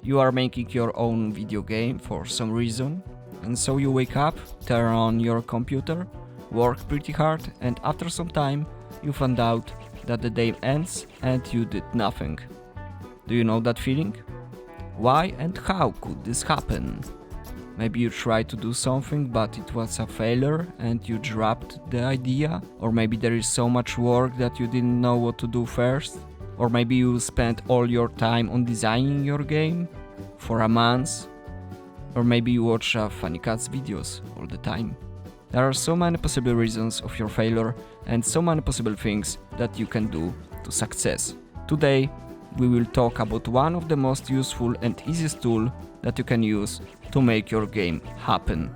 You are making your own video game for some reason, and so you wake up, turn on your computer, work pretty hard, and after some time you find out that the day ends and you did nothing. Do you know that feeling? Why and how could this happen? Maybe you tried to do something but it was a failure and you dropped the idea, or maybe there is so much work that you didn't know what to do first. Or maybe you spent all your time on designing your game for a month. Or maybe you watch funny cats videos all the time. There are so many possible reasons of your failure and so many possible things that you can do to success. Today we will talk about one of the most useful and easiest tool that you can use to make your game happen,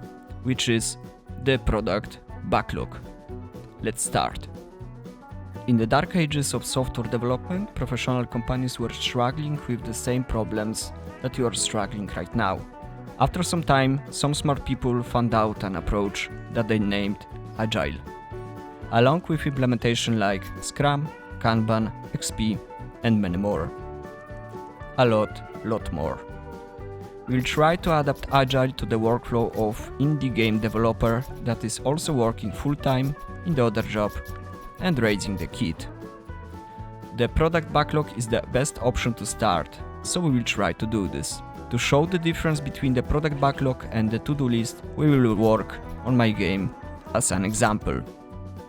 which is the Product Backlog. Let's start. In the dark ages of software development, professional companies were struggling with the same problems that you are struggling right now. After some time, some smart people found out an approach that they named Agile, along with implementation like Scrum, Kanban, XP, and many more. A lot more. We'll try to adapt Agile to the workflow of indie game developer that is also working full-time in the other job and raising the kid. The Product Backlog is the best option to start, so we will try to do this. To show the difference between the Product Backlog and the to-do list, we will work on my game as an example.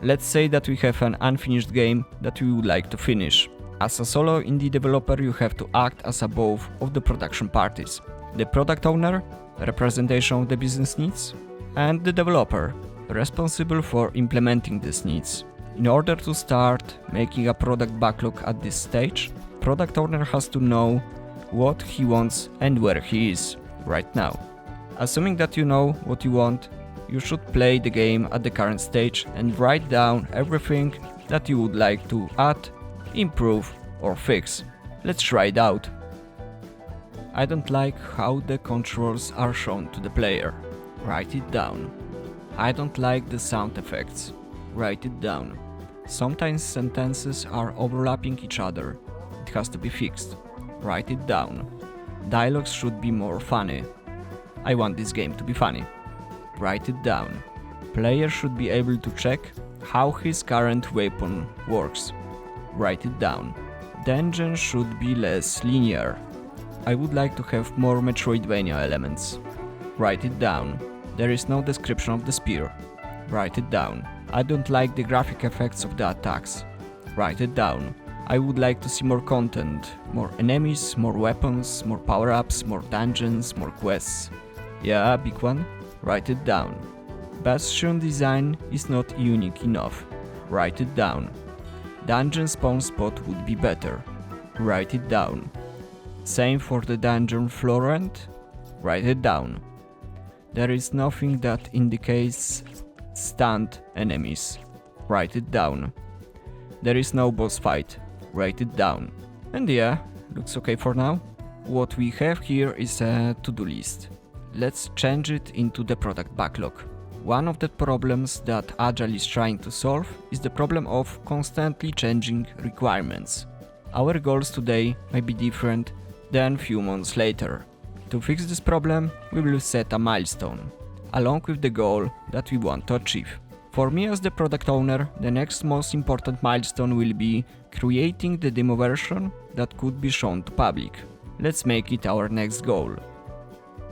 Let's say that we have an unfinished game that we would like to finish. As a solo indie developer, you have to act as a both of the production parties. The product owner, representation of the business needs, and the developer, responsible for implementing these needs. In order to start making a product backlog at this stage, product owner has to know what he wants and where he is right now. Assuming that you know what you want, you should play the game at the current stage and write down everything that you would like to add, improve or fix. Let's try it out. I don't like how the controls are shown to the player. Write it down. I don't like the sound effects. Write it down. Sometimes sentences are overlapping each other. It has to be fixed. Write it down. Dialogues should be more funny. I want this game to be funny. Write it down. Player should be able to check how his current weapon works. Write it down. Dungeon should be less linear. I would like to have more Metroidvania elements. Write it down. There is no description of the spear. Write it down. I don't like the graphic effects of the attacks. Write it down. I would like to see more content, more enemies, more weapons, more power-ups, more dungeons, more quests. Yeah, big one. Write it down. Bastion design is not unique enough. Write it down. Dungeon spawn spot would be better. Write it down. Same for the dungeon floor end. Write it down. There is nothing that indicates stunned enemies. Write it down. There is no boss fight. Write it down. And yeah, looks okay for now. What we have here is a to-do list. Let's change it into the product backlog. One of the problems that Agile is trying to solve is the problem of constantly changing requirements. Our goals today may be different than few months later. To fix this problem, we will set a milestone, along with the goal that we want to achieve. For me as the product owner, the next most important milestone will be creating the demo version that could be shown to public. Let's make it our next goal.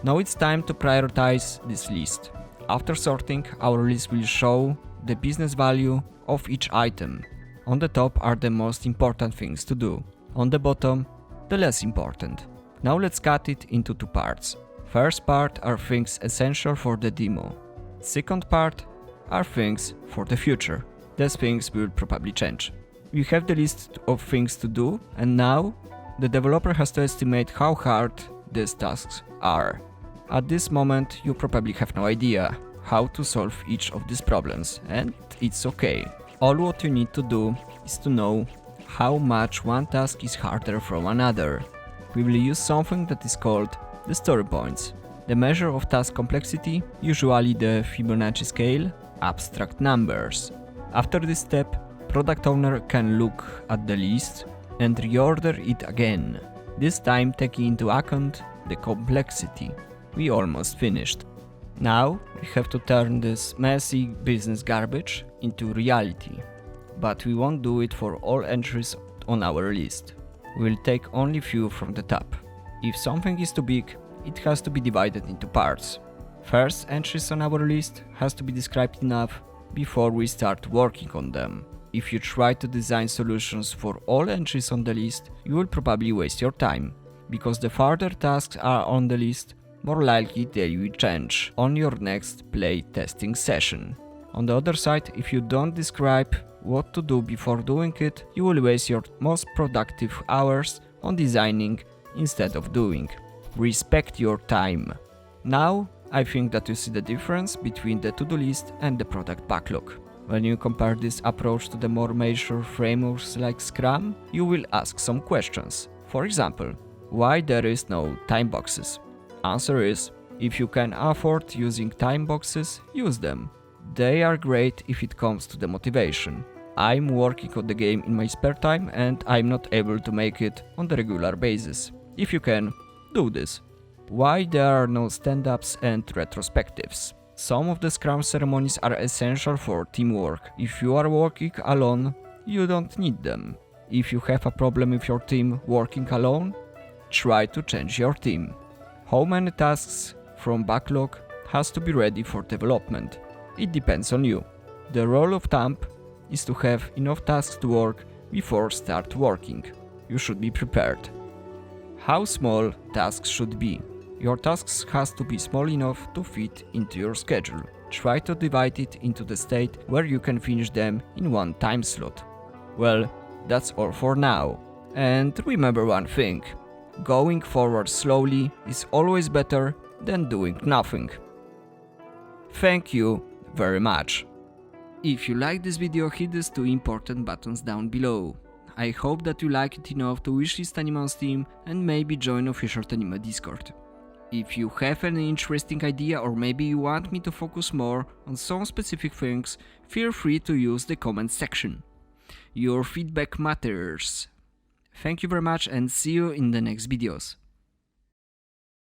Now it's time to prioritize this list. After sorting, our list will show the business value of each item. On the top are the most important things to do. On the bottom, the less important. Now let's cut it into two parts. First part are things essential for the demo. Second part are things for the future. These things will probably change. We have the list of things to do, and now the developer has to estimate how hard these tasks are. At this moment, you probably have no idea how to solve each of these problems, and it's okay. All what you need to do is to know how much one task is harder from another. We will use something that is called the story points. The measure of task complexity, usually the Fibonacci scale, abstract numbers. After this step, product owner can look at the list and reorder it again. this time taking into account the complexity. We almost finished. Now we have to turn this messy business garbage into reality. But we won't do it for all entries on our list. We'll take only few from the top. If something is too big, it has to be divided into parts. First entries on our list has to be described enough before we start working on them. If you try to design solutions for all entries on the list, you will probably waste your time, because the further tasks are on the list, more likely they will change on your next play testing session. On the other side, if you don't describe what to do before doing it, you will waste your most productive hours on designing instead of doing. Respect your time. Now, I think that you see the difference between the to-do list and the product backlog. When you compare this approach to the more mature frameworks like Scrum, you will ask some questions. For example, why there is no time boxes? Answer is, if you can afford using time boxes, use them. They are great if it comes to the motivation. I'm working on the game in my spare time and I'm not able to make it on the regular basis. If you can, do this. Why there are no stand-ups and retrospectives? Some of the Scrum ceremonies are essential for teamwork. If you are working alone, you don't need them. If you have a problem with your team working alone, try to change your team. How many tasks from backlog has to be ready for development? It depends on you. The rule of thumb is to have enough tasks to work before start working. You should be prepared. How small tasks should be? Your tasks has to be small enough to fit into your schedule. Try to divide it into the state where you can finish them in one time slot. Well, that's all for now. And remember one thing. Going forward slowly is always better than doing nothing. Thank you very much. If you like this video, hit these two important buttons down below. I hope that you like it enough to wishlist TAnima on Steam and maybe join official TAnima Discord. If you have an interesting idea or maybe you want me to focus more on some specific things, feel free to use the comment section. Your feedback matters. Thank you very much and see you in the next videos.